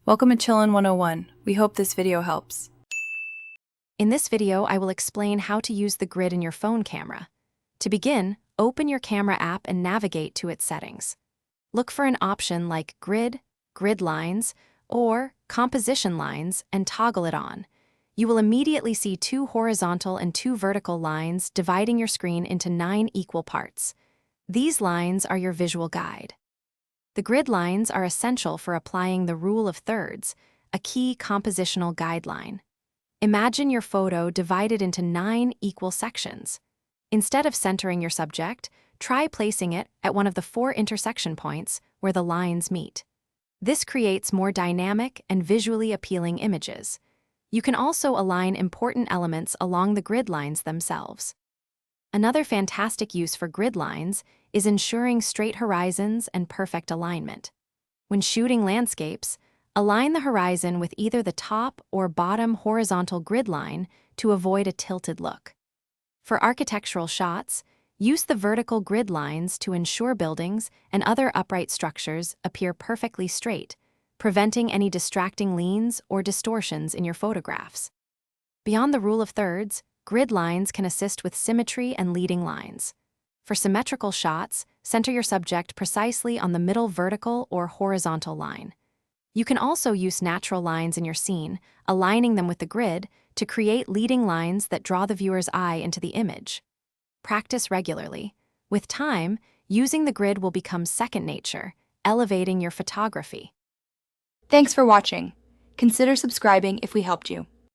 Welcome to Chillin' 101. We hope this video helps. In this video, I will explain how to use the grid in your phone camera. To begin, open your camera app and navigate to its settings. Look for an option like Grid, Grid Lines, or Composition Lines and toggle it on. You will immediately see 2 horizontal and 2 vertical lines dividing your screen into 9 equal parts. These lines are your visual guide. The grid lines are essential for applying the rule of thirds, a key compositional guideline. Imagine your photo divided into 9 equal sections. Instead of centering your subject, try placing it at one of the 4 intersection points where the lines meet. This creates more dynamic and visually appealing images. You can also align important elements along the grid lines themselves. Another fantastic use for grid lines is ensuring straight horizons and perfect alignment. When shooting landscapes, align the horizon with either the top or bottom horizontal grid line to avoid a tilted look. For architectural shots, use the vertical grid lines to ensure buildings and other upright structures appear perfectly straight, preventing any distracting leans or distortions in your photographs. Beyond the rule of thirds, grid lines can assist with symmetry and leading lines. For symmetrical shots, center your subject precisely on the middle vertical or horizontal line. You can also use natural lines in your scene, aligning them with the grid to create leading lines that draw the viewer's eye into the image. Practice regularly. With time, using the grid will become second nature, elevating your photography. Thanks for watching. Consider subscribing if we helped you.